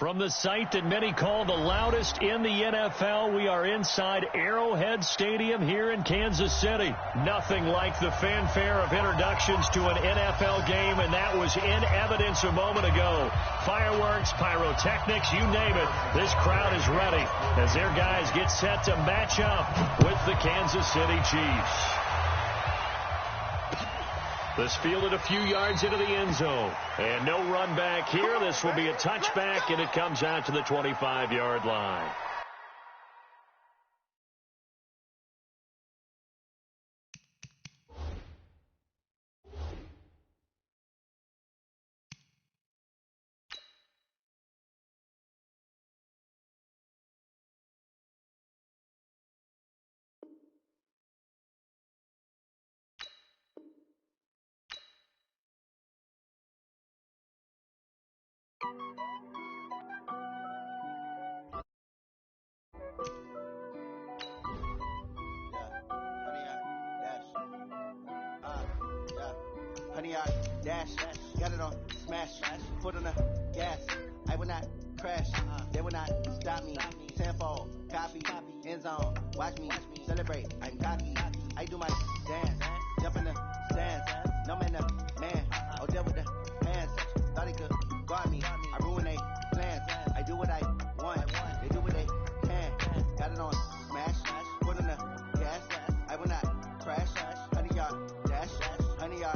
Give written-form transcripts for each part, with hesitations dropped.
From the site that many call the loudest in the NFL, we are inside Arrowhead Stadium here in Kansas City. Nothing like the fanfare of introductions to an NFL game, and that was in evidence a moment ago. Fireworks, pyrotechnics, you name it. This crowd is ready as their guys get set to match up with the Kansas City Chiefs. This fielded a few yards into the end zone. And no run back here. This will be a touchback, and it comes out to the 25-yard line. Honey, I dash, got it on smash, foot on the gas. I will not crash, they will not stop me. Tenfold, copy, end zone, watch me celebrate. I'm cocky, I do my dance, jump in the stands. No man, the man, oh deal with the hands. Thought he could guard me, I ruin they plans. I do what I want, they do what they can. Got it on smash, foot on the gas. I will not crash, honey, y'all dash, honey, y'all.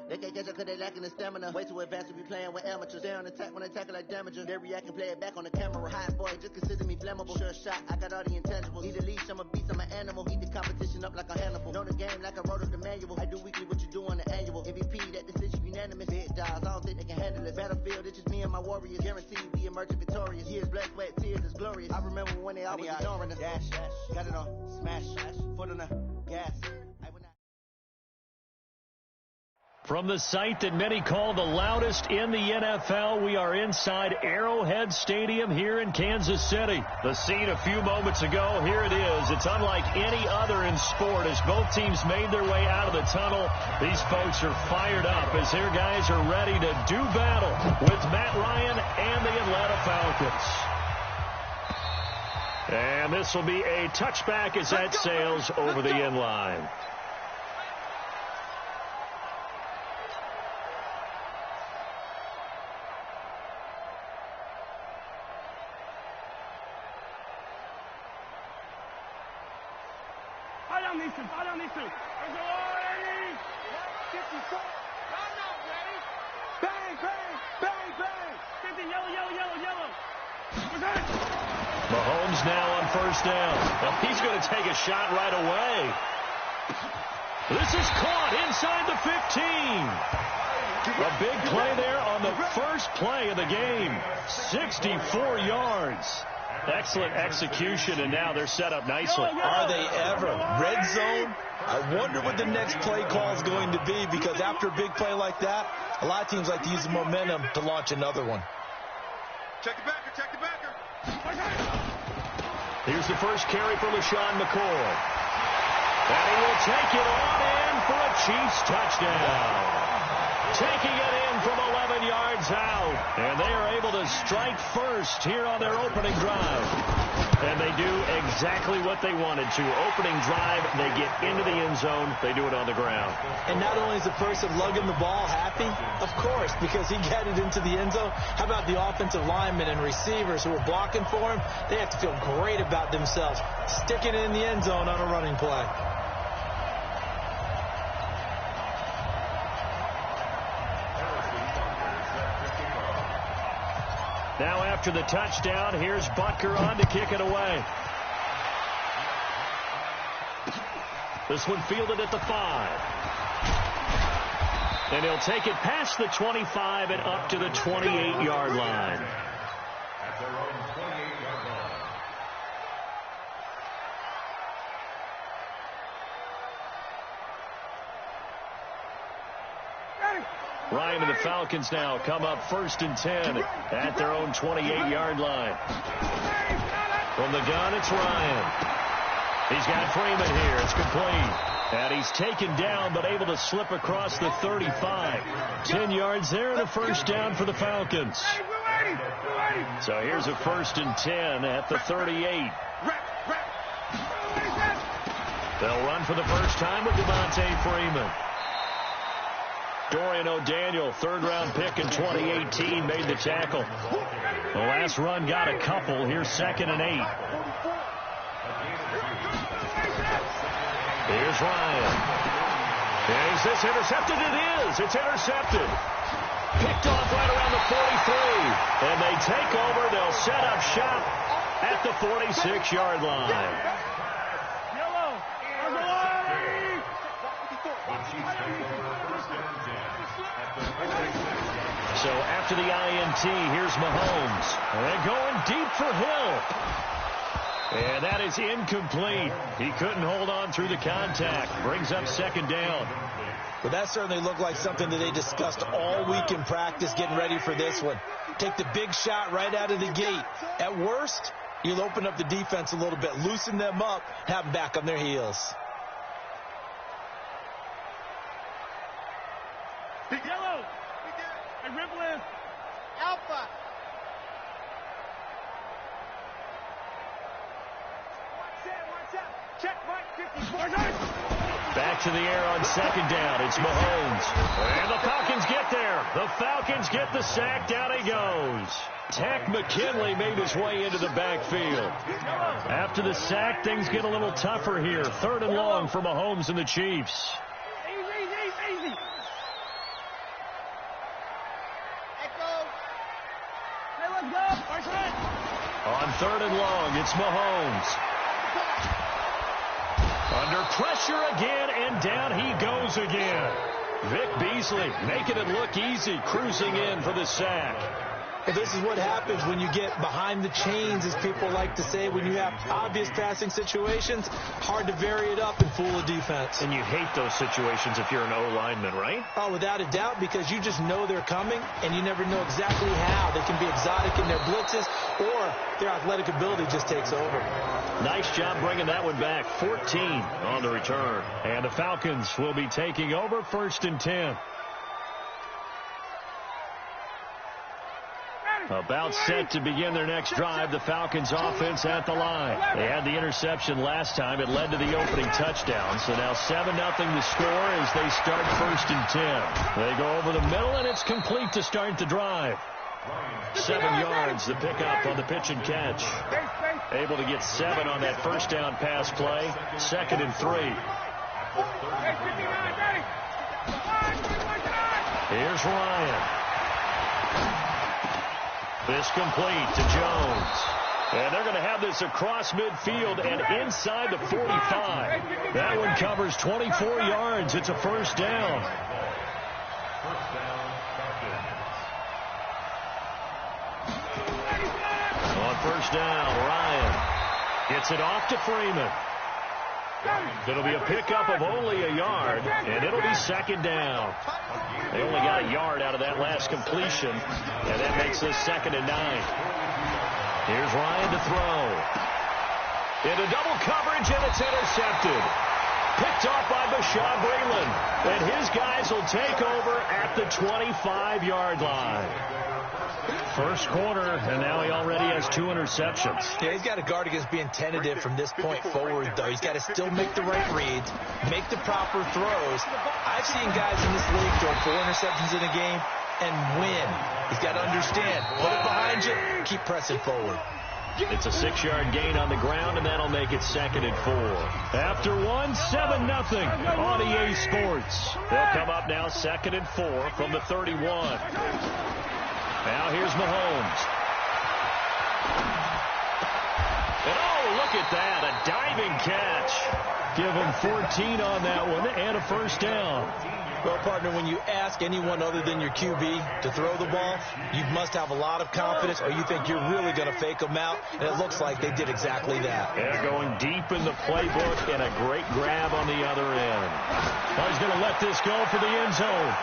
They can't catch up cause they lacking the stamina. Way too advanced to be playing with amateurs. They on attack when they tackle like damager. They react and play it back on the camera. Hot boy, just consider me flammable. Sure shot, I got all the intangibles. Need a leash, I'm a beast, I'm an animal. Eat the competition up like a Hannibal. Know the game like I wrote up the manual. I do weekly what you do on the annual. MVP, that decision unanimous. Big dogs, I don't think they can handle it. Battlefield, it's just me and my warriors. Guaranteed we emerge victorious. Years, blood, sweat, tears, it's glorious. I remember when they always ignoring us. Dash, got it on smash, foot on the gas. From the site that many call the loudest in the NFL, we are inside Arrowhead Stadium here in Kansas City. The scene a few moments ago, here it is. It's unlike any other in sport. As both teams made their way out of the tunnel, these folks are fired up as their guys are ready to do battle with Matt Ryan and the Atlanta Falcons. And this will be a touchback as that sails over the end line. Mahomes now on first down. Well, he's going to take a shot right away. This is caught inside the 15. A big play there on the first play of the game. 64 yards. Excellent execution, and now they're set up nicely. Are they ever? Red zone? I wonder what the next play call is going to be, because after a big play like that, a lot of teams like to use the momentum to launch another one. Check the backer, check the backer. Here's the first carry for LaShawn McCoy. And he will take it on in for a Chiefs touchdown. Taking it in from 11 yards out. And they are able to strike first here on their opening drive. And they do exactly what they wanted to. Opening drive, they get into the end zone. They do it on the ground. And not only is the person lugging the ball happy, of course, because he got it into the end zone. How about the offensive linemen and receivers who are blocking for him? They have to feel great about themselves, sticking it in the end zone on a running play. Now after the touchdown, here's Butker on to kick it away. This one fielded at the 5. And he'll take it past the 25 and up to the 28-yard line. At their own 28-yard line. Ryan and the Falcons now come up 1st and 10 at their own 28-yard line. From the gun, it's Ryan. He's got Freeman here. It's complete. And he's taken down, but able to slip across the 35. 10 yards there and a first down for the Falcons. So here's a 1st and 10 at the 38. They'll run for the first time with Devontae Freeman. Dorian O'Daniel, 3rd-round pick in 2018, made the tackle. The last run got a couple. Here's 2nd and 8. Here's Ryan. Is this intercepted? It is. It's intercepted. Picked off right around the 43. And they take over. They'll set up shop at the 46-yard line. So after the INT, here's Mahomes. And going deep for Hill. And that is incomplete. He couldn't hold on through the contact. Brings up 2nd down. Well, that certainly looked like something that they discussed all week in practice getting ready for this one. Take the big shot right out of the gate. At worst, you'll open up the defense a little bit, loosen them up, have them back on their heels. Yellow. And rip lift. Alpha. Watch out. Check, Mike. 54 yards. Back to the air on 2nd down. It's Mahomes. And the Falcons get there. The Falcons get the sack. Down he goes. Tack McKinley made his way into the backfield. After the sack, things get a little tougher here. 3rd and long for Mahomes and the Chiefs. Easy. Let's go. On 3rd and long, it's Mahomes. Under pressure again, and down he goes again. Vic Beasley making it look easy, cruising in for the sack. Well, this is what happens when you get behind the chains, as people like to say. When you have obvious passing situations, hard to vary it up and fool a defense. And you hate those situations if you're an O-lineman, right? Oh, without a doubt, because you just know they're coming, and you never know exactly how. They can be exotic in their blitzes, or their athletic ability just takes over. Nice job bringing that one back. 14 on the return. And the Falcons will be taking over 1st and 10. About set to begin their next drive. The Falcons offense at the line. They had the interception last time. It led to the opening touchdown. So now 7-0 the score as they start 1st and 10. They go over the middle, and it's complete to start the drive. 7 yards, the pickup on the pitch and catch. Able to get 7 on that first down pass play. 2nd and 3. Here's Ryan. This complete to Jones. And they're going to have this across midfield and inside the 45. That one covers 24 yards. It's a first down. On first down, Ryan gets it off to Freeman. It'll be a pickup of only a yard, and it'll be 2nd down. They only got a yard out of that last completion, and that makes this 2nd and 9. Here's Ryan to throw. Into double coverage, and it's intercepted. Picked off by Bashaud Breeland, and his guys will take over at the 25-yard line. First quarter, and now he already has 2 interceptions. Yeah, he's got to guard against being tentative from this point forward, though. He's got to still make the right reads, make the proper throws. I've seen guys in this league throw 4 interceptions in a game and win. He's got to understand, put it behind you, keep pressing forward. It's a 6-yard gain on the ground, and that'll make it 2nd and 4. After 1, 7-0 on EA Sports. They'll come up now 2nd and 4 from the 31. Now here's Mahomes. And oh, look at that, a diving catch. Give him 14 on that one and a first down. Well, partner, when you ask anyone other than your QB to throw the ball, you must have a lot of confidence, or you think you're really going to fake them out, and it looks like they did exactly that. They're going deep in the playbook, and a great grab on the other end. Well, he's going to let this go for the end zone.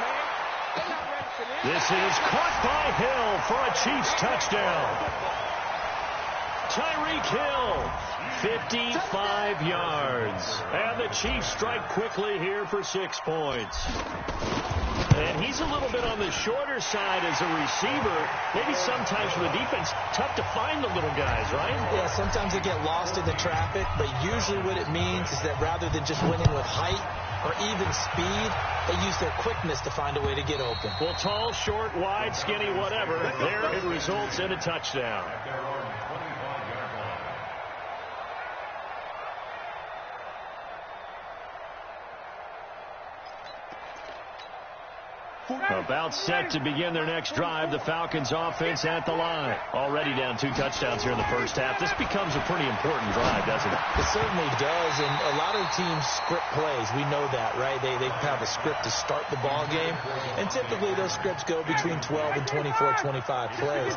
This is caught by Hill for a Chiefs touchdown. Tyreek Hill, 55 yards. And the Chiefs strike quickly here for 6 points. And he's a little bit on the shorter side as a receiver. Maybe sometimes for the defense, tough to find the little guys, right? Yeah, sometimes they get lost in the traffic, but usually what it means is that rather than just winning with height or even speed, they use their quickness to find a way to get open. Well, tall, short, wide, skinny, whatever, there it results in a touchdown. About set to begin their next drive. The Falcons offense at the line. Already down 2 touchdowns here in the first half. This becomes a pretty important drive, doesn't it? It certainly does, and a lot of teams script plays. We know that, right? They have a script to start the ball game, and typically those scripts go between 12 and 24, 25 plays.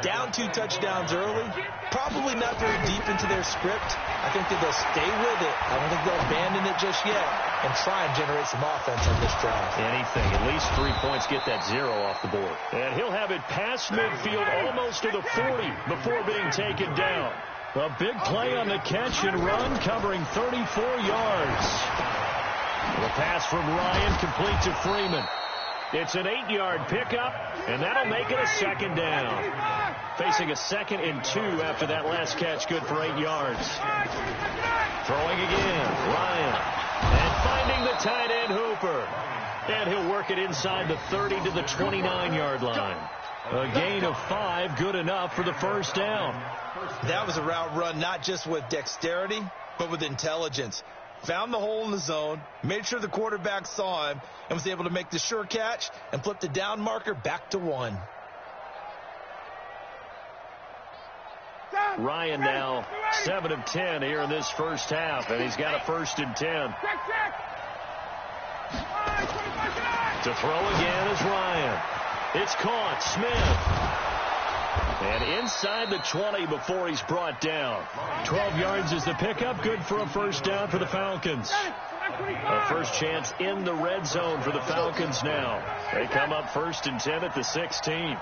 Down 2 touchdowns early, probably not very deep into their script. I think that they'll stay with it. I don't think they'll abandon it just yet and try and generate some offense on this drive. Anything. At least 3 points, get that 0 off the board. And he'll have it past midfield almost to the 40 before being taken down. A big play on the catch and run, covering 34 yards. The pass from Ryan complete to Freeman. It's an 8-yard pickup, and that'll make it a second down. Facing a 2nd and 2 after that last catch, good for 8 yards. Throwing again, Ryan. And finding the tight end, Hooper. And he'll work it inside the 30 to the 29-yard line. A gain of 5, good enough for the first down. That was a route run not just with dexterity, but with intelligence. Found the hole in the zone, made sure the quarterback saw him, and was able to make the sure catch and flip the down marker back to 1. Ryan now 7 of 10 here in this first half, and he's got a 1st and 10. To throw again is Ryan. It's caught. Smith. And inside the 20 before he's brought down. 12 yards is the pickup. Good for a first down for the Falcons. A first chance in the red zone for the Falcons now. They come up 1st and 10 at the 16.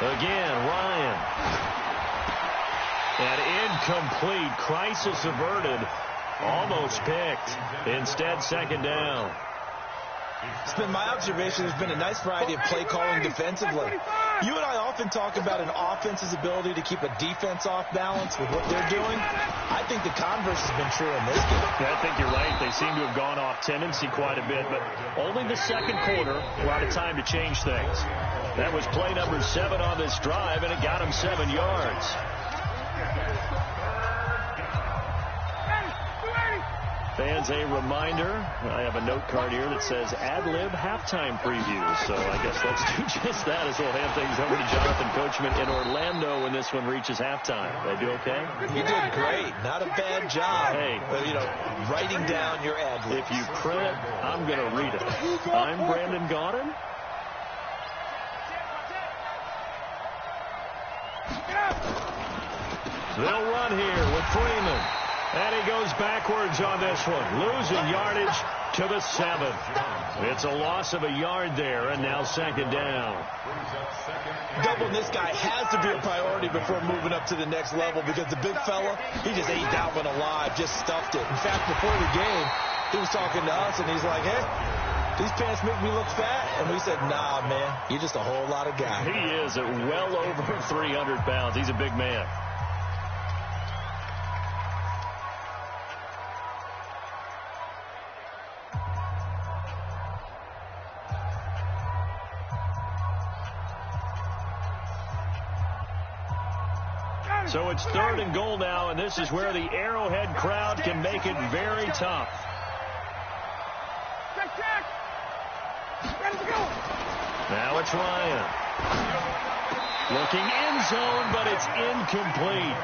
Again, Ryan. And incomplete. Crisis averted. Almost picked. Instead, 2nd down. It's been my observation there's been a nice variety of play calling defensively. You and I often talk about an offense's ability to keep a defense off balance with what they're doing. I think the converse has been true in this game. I think you're right. They seem to have gone off tendency quite a bit, but only the 2nd quarter, a lot of time to change things. That was play number 7 on this drive, and it got him 7 yards. Fans, a reminder, I have a note card here that says ad-lib halftime previews. So I guess let's do just that as we'll hand things over to Jonathan Coachman in Orlando when this one reaches halftime. Did I do okay? You did great. Not a bad job. Hey. But, writing down your ad-libs. If you print it, I'm going to read it. I'm Brandon Gaudin. They'll run here with Freeman. And he goes backwards on this one. Losing yardage to the 7. It's a loss of a yard there, and now 2nd down. Doubling this guy has to be a priority before moving up to the next level because the big fella, he just ate that one alive, just stuffed it. In fact, before the game, he was talking to us, and he's like, hey, these pants make me look fat. And we said, nah, man, you're just a whole lot of guy. He is at well over 300 pounds. He's a big man. So it's 3rd and goal now, and this is where the Arrowhead crowd can make it very tough. Now it's Ryan. Looking end zone, but it's incomplete.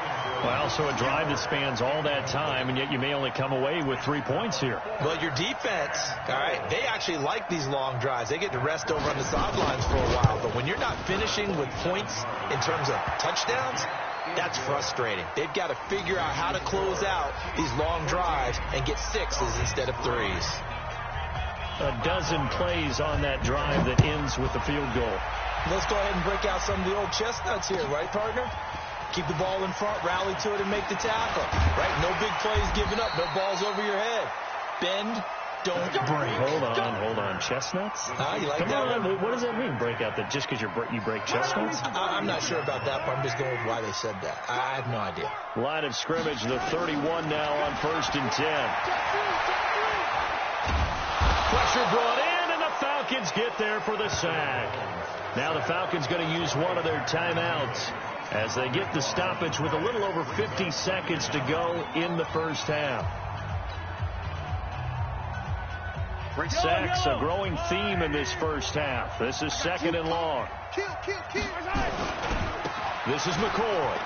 Well, so a drive that spans all that time, and yet you may only come away with 3 points here. Well, your defense, all right, they actually like these long drives. They get to rest over on the sidelines for a while. But when you're not finishing with points in terms of touchdowns, that's frustrating. They've got to figure out how to close out these long drives and get 6s instead of 3s. a dozen plays on that drive that ends with the field goal. Let's go ahead and break out some of the old chestnuts here, right, partner? Keep the ball in front, rally to it, and make the tackle. Right? No big plays given up. No balls over your head. Bend, don't break. Hold on. Chestnuts? You like Come that on. one? What does that mean, break out? That just because you break chestnuts? I'm not sure about that, but I'm just going with why they said that. I have no idea. Line of scrimmage, the 31 now on 1st and 10. Pressure brought in, and the Falcons get there for the sack. Now the Falcons going to use one of their timeouts as they get the stoppage with a little over 50 seconds to go in the first half. Sacks, a growing theme in this first half. This is 2nd and long. This is McCoy.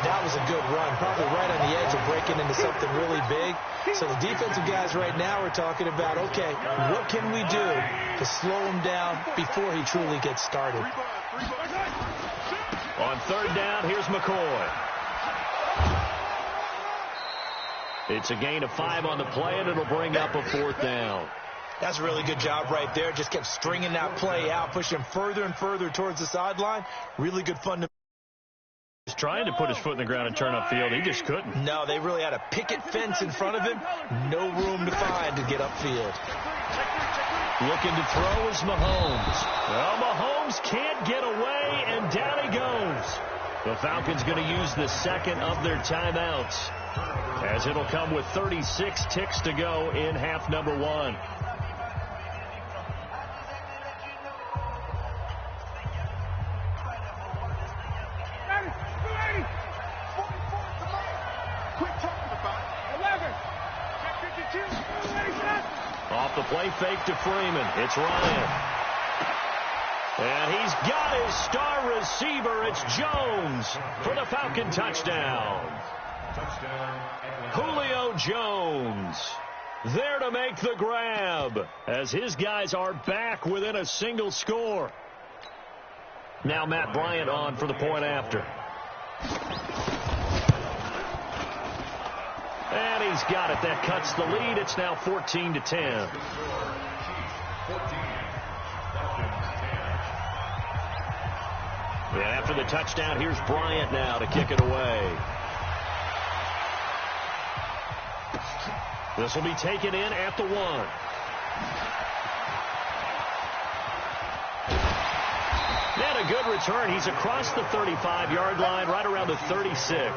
That was a good run, probably right on the edge of breaking into something really big. So the defensive guys right now are talking about, okay, what can we do to slow him down before he truly gets started? On 3rd down, here's McCoy. It's a gain of 5 on the play, and it'll bring up a 4th down. That's a really good job right there. Just kept stringing that play out, pushing him further and further towards the sideline. Really good fun to He's trying to put his foot in the ground and turn upfield. He just couldn't. No, they really had a picket fence in front of him. No room to find to get upfield. Looking to throw is Mahomes. Well, Mahomes can't get away, and down he goes. The Falcons going to use the second of their timeouts, as it'll come with 36 ticks to go in half number 1. Off the play fake to Freeman. It's Ryan. And he's got his star receiver. It's Jones for the Falcon touchdown. Julio Jones there to make the grab as his guys are back within a single score. Now Matt Bryant on for the point after. And he's got it. That cuts the lead. It's now 14-10. And after the touchdown, here's Bryant now to kick it away. This will be taken in at the 1. And a good return. He's across the 35-yard line, right around the 36.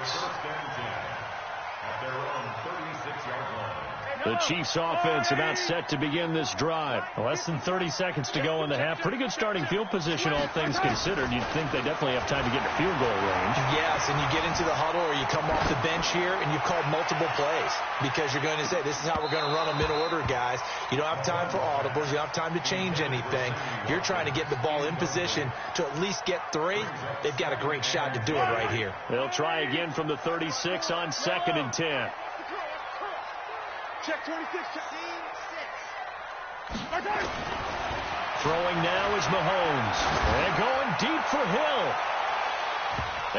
The Chiefs offense about set to begin this drive. Less than 30 seconds to go in the half. Pretty good starting field position, all things considered. You'd think they definitely have time to get to field goal range. Yes, and you get into the huddle or you come off the bench here and you've called multiple plays because you're going to say, this is how we're going to run them in order, guys. You don't have time for audibles. You don't have time to change anything. You're trying to get the ball in position to at least get 3. They've got a great shot to do it right here. They'll try again from the 36 on 2nd and 10. Check 26. Throwing now is Mahomes. And going deep for Hill.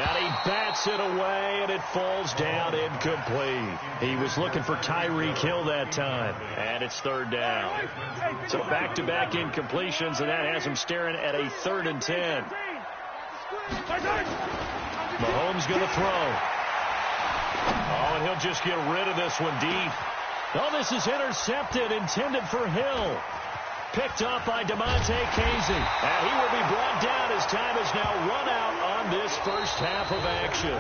And he bats it away, and it falls down incomplete. He was looking for Tyreek Hill that time. And it's 3rd down. So back-to-back incompletions, and that has him staring at a 3rd and 10. Mahomes going to throw. Oh, and he'll just get rid of this one deep. Oh, this is intercepted, intended for Hill. Picked up by DeMonte Casey. And he will be brought down as time is now run out on this first half of action.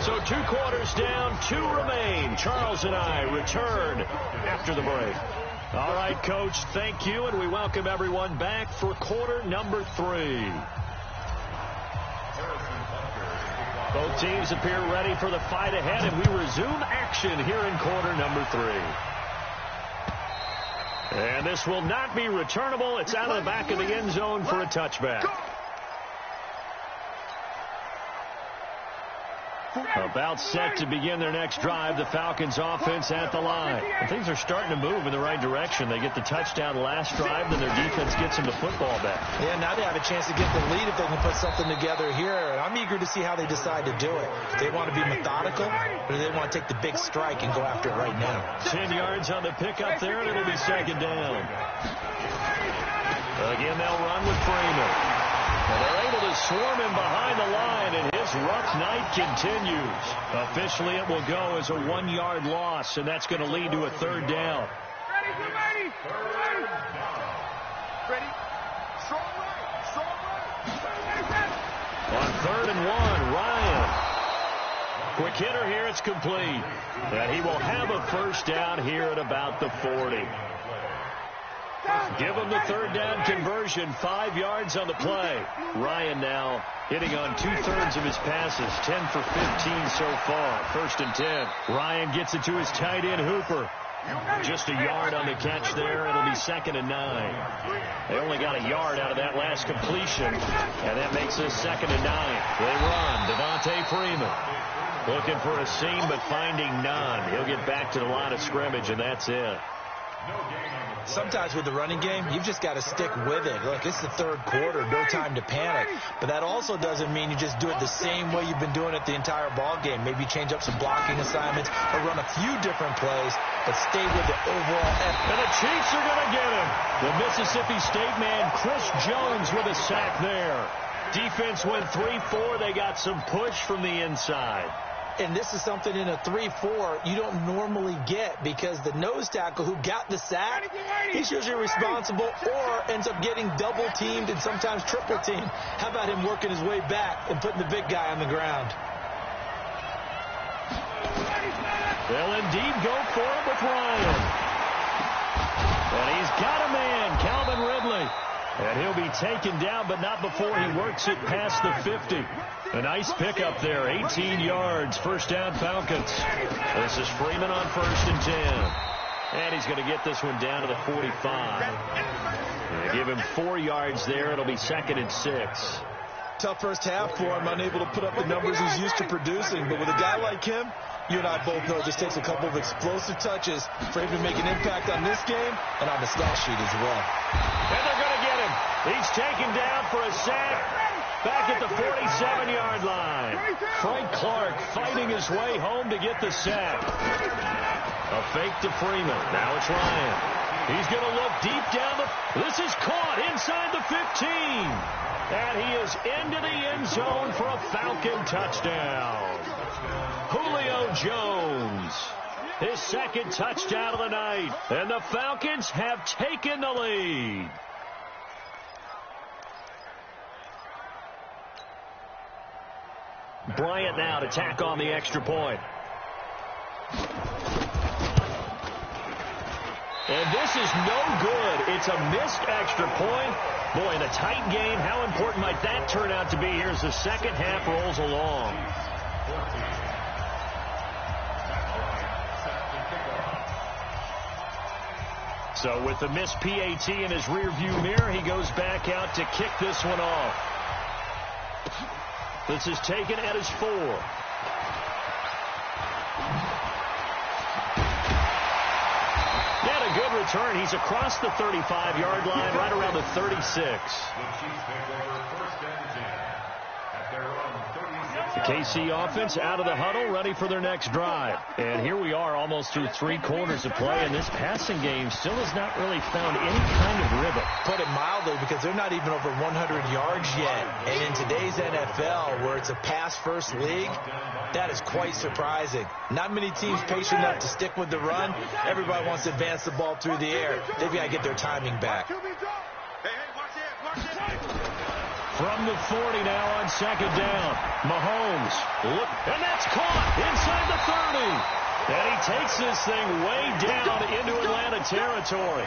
So 2 quarters down, 2 remain. Charles and I return after the break. All right, Coach, thank you, and we welcome everyone back for quarter number 3. Both teams appear ready for the fight ahead, and we resume action here in quarter number 3. And this will not be returnable. It's out of the back of the end zone for a touchback. About set to begin their next drive. The Falcons offense at the line. And things are starting to move in the right direction. They get the touchdown last drive, then their defense gets them the football back. Yeah, now they have a chance to get the lead if they can put something together here. And I'm eager to see how they decide to do it. They want to be methodical, or do they want to take the big strike and go after it right now? 10 yards on the pickup there, and it'll be second down. Again, they'll run with Freeman. And they're able to swarm him behind the line, and his rough night continues. Officially, it will go as a 1-yard loss, and that's going to lead to a third down. Ready. Strong right. On 3rd and 1, Ryan. Quick hitter here, it's complete. And he will have a first down here at about the 40. Give him the third down conversion, 5 yards on the play. Ryan now hitting on 2/3 of his passes, 10 for 15 so far. 1st and 10. Ryan gets it to his tight end, Hooper. Just a yard on the catch there. It'll be 2nd and 9. They only got a yard out of that last completion, and that makes this 2nd and 9. They run. Devontae Freeman looking for a seam, but finding none. He'll get back to the line of scrimmage, and that's it. Sometimes with the running game, you've just got to stick with it. Look, it's the 3rd quarter, no time to panic. But that also doesn't mean you just do it the same way you've been doing it the entire ball game. Maybe change up some blocking assignments or run a few different plays, but stay with the overall effort. And the Chiefs are going to get him. The Mississippi State man, Chris Jones, with a sack there. Defense went 3-4. They got some push from the inside. And this is something in a 3-4 you don't normally get, because the nose tackle who got the sack, he's usually responsible or ends up getting double-teamed and sometimes triple-teamed. How about him working his way back and putting the big guy on the ground? They'll indeed go for it with Ryan. And he's got a man, Calvin Ridley. And he'll be taken down, but not before he works it past the 50. A nice pickup there, 18 yards, first down Falcons. This is Freeman on 1st and 10. And he's going to get this one down to the 45. They give him 4 yards there. It'll be 2nd and 6. Tough first half for him, unable to put up the numbers he's used to producing. But with a guy like him, you and I both know it just takes a couple of explosive touches for him to make an impact on this game and on the stat sheet as well. And they're going to get him. He's taken down for a sack back at the 47-yard line. Frank Clark fighting his way home to get the sack. A fake to Freeman. Now it's Ryan. He's going to look deep down the... This is caught inside the 15. And he is into the end zone for a Falcon touchdown. Julio Jones, his 2nd touchdown of the night. And the Falcons have taken the lead. Bryant now to tack on the extra point. And this is no good. It's a missed extra point. Boy, in a tight game, how important might that turn out to be here as the second half rolls along? So with the missed PAT in his rearview mirror, he goes back out to kick this one off. This is taken at his 4. And a good return. He's across the 35-yard line, right around the 36. The KC offense out of the huddle, ready for their next drive. And here we are almost through 3 quarters of play, and this passing game still has not really found any kind of rhythm. Put it mildly, because they're not even over 100 yards yet. And in today's NFL, where it's a pass-first league, that is quite surprising. Not many teams patient enough to stick with the run. Everybody wants to advance the ball through the air. They've got to get their timing back. From the 40 now on 2nd down. Mahomes, look, and that's caught inside the 30. And he takes this thing way down into Atlanta territory.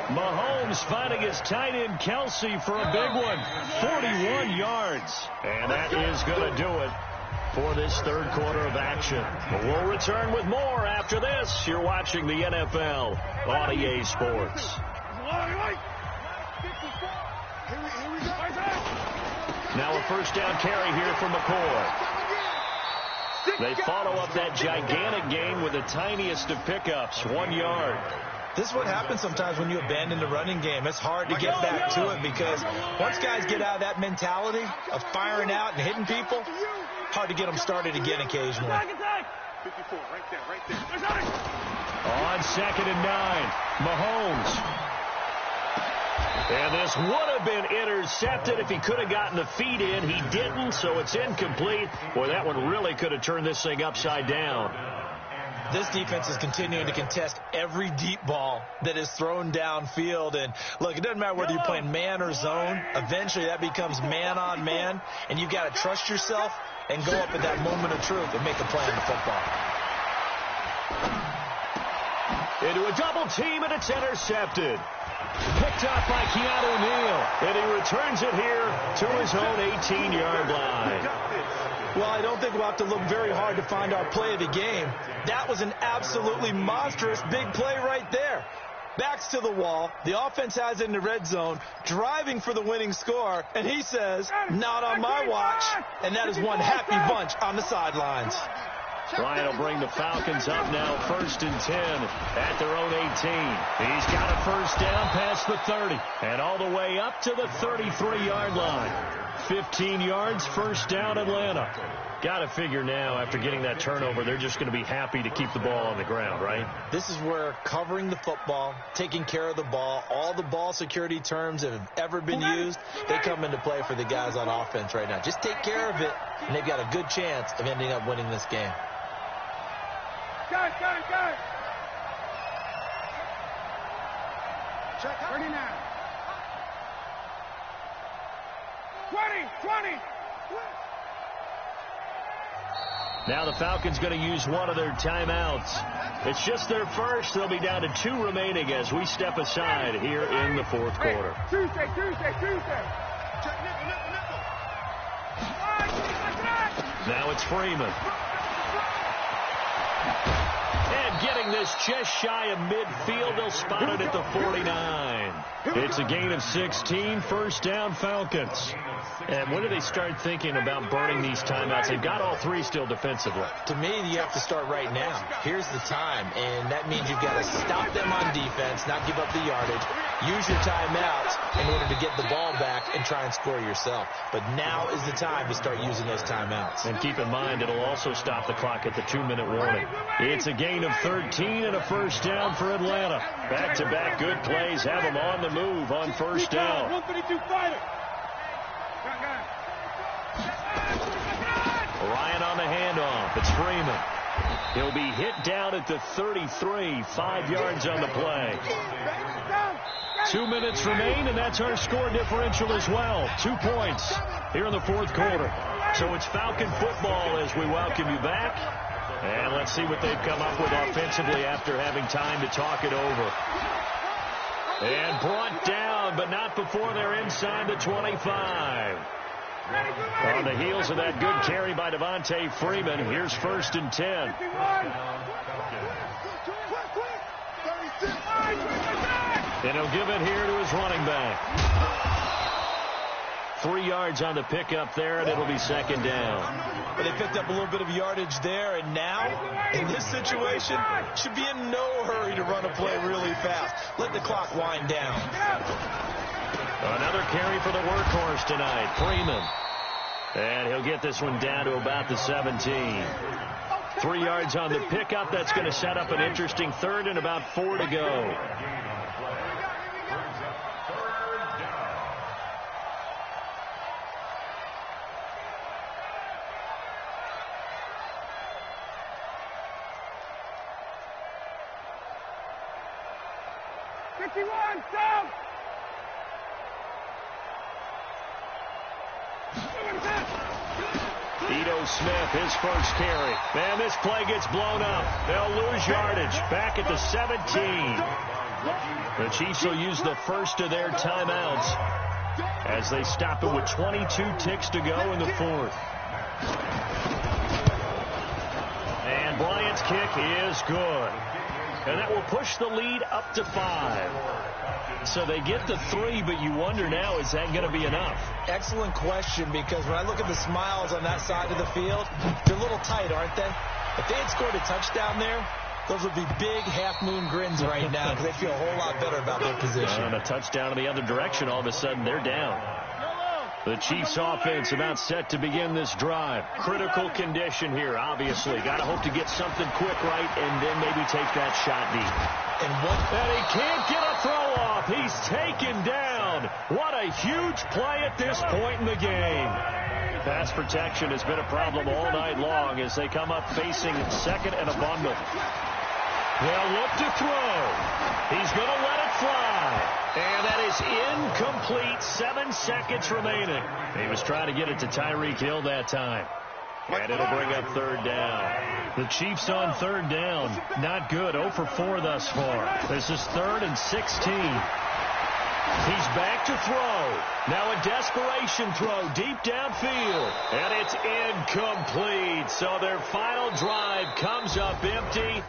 Mahomes finding his tight end Kelsey for a big one. 41 yards. And that is going to do it for this 3rd quarter of action. But we'll return with more after this. You're watching the NFL on EA Sports. Now a first down carry here from McCoy. They follow up that gigantic gain with the tiniest of pickups, 1 yard. This is what happens sometimes when you abandon the running game. It's hard to get back to it because once guys get out of that mentality of firing out and hitting people, hard to get them started again occasionally. 54, right there. On 2nd and 9, Mahomes. And this would have been intercepted if he could have gotten the feet in. He didn't, so it's incomplete. Boy, that one really could have turned this thing upside down. This defense is continuing to contest every deep ball that is thrown downfield. And, look, it doesn't matter whether you're playing man or zone. Eventually, that becomes man on man, and you've got to trust yourself and go up at that moment of truth and make a play on the football. Into a double team, and it's intercepted. Picked up by Keanu Neal, and he returns it here to his own 18-yard line. Well, I don't think we'll have to look very hard to find our play of the game. That was an absolutely monstrous big play right there. Backs to the wall. The offense has it in the red zone, driving for the winning score, and he says, not on my watch. And that is one happy bunch on the sidelines. Ryan will bring the Falcons up now, 1st and 10 at their own 18. He's got a first down past the 30 and all the way up to the 33-yard line. 15 yards, first down, Atlanta. Got to figure now, after getting that turnover, they're just going to be happy to keep the ball on the ground, right? This is where covering the football, taking care of the ball, all the ball security terms that have ever been used, they come into play for the guys on offense right now. Just take care of it, and they've got a good chance of ending up winning this game. Go. Check 39. 20. Now the Falcons going to use one of their timeouts. It's just their first. They'll be down to 2 remaining as we step aside here in the 4th quarter. Tuesday. Now it's Freeman. And getting this just shy of midfield, they'll spot it at the 49. It's a gain of 16, first down Falcons. And when do they start thinking about burning these timeouts? They've got all 3 still defensively. To me, you have to start right now. Here's the time, and that means you've got to stop them on defense, not give up the yardage. Use your timeouts in order to get the ball back and try and score yourself. But now is the time to start using those timeouts. And keep in mind, it'll also stop the clock at the 2-minute warning. It's a gain of 13 and a first down for Atlanta. Back-to-back good plays have them on the move on first down. 152 fighter. Ryan on the handoff. It's Freeman. He'll be hit down at the 33, 5 yards on the play. 2 minutes remain, and that's our score differential as well. 2 points here in the 4th quarter. So it's Falcon football as we welcome you back. And let's see what they've come up with offensively after having time to talk it over. And brought down, but not before they're inside the 25. On the heels of that good carry by Devontae Freeman, here's 1st and 10. And he'll give it here to his running back. 3 yards on the pickup there, and it'll be 2nd down. But they picked up a little bit of yardage there, and now, in this situation, should be in no hurry to run a play really fast. Let the clock wind down. Another carry for the workhorse tonight, Freeman. And he'll get this one down to about the 17. 3 yards on the pickup. That's going to set up an interesting 3rd and about 4 to go. Smith, his first carry. Man, this play gets blown up. They'll lose yardage. Back at the 17. The Chiefs will use the first of their timeouts as they stop it with 22 ticks to go in the 4th. And Bryant's kick is good. And that will push the lead up to 5. So they get the 3, but you wonder now, is that going to be enough? Excellent question, because when I look at the smiles on that side of the field, they're a little tight, aren't they? If they had scored a touchdown there, those would be big half-moon grins right now because they feel a whole lot better about their position. And a touchdown in the other direction, all of a sudden they're down. The Chiefs offense about set to begin this drive. Critical condition here, obviously. Got to hope to get something quick right and then maybe take that shot deep. And he can't get a throw off. He's taken down. What a huge play at this point in the game. Pass protection has been a problem all night long as they come up facing second and a bundle. They'll look to throw. He's going to let it fly. And that is incomplete. 7 seconds remaining. He was trying to get it to Tyreek Hill that time. And it'll bring up third down. The Chiefs on third down. Not good. 0 for 4 thus far. This is 3rd and 16. He's back to throw. Now a desperation throw deep downfield. And it's incomplete. So their final drive comes up empty.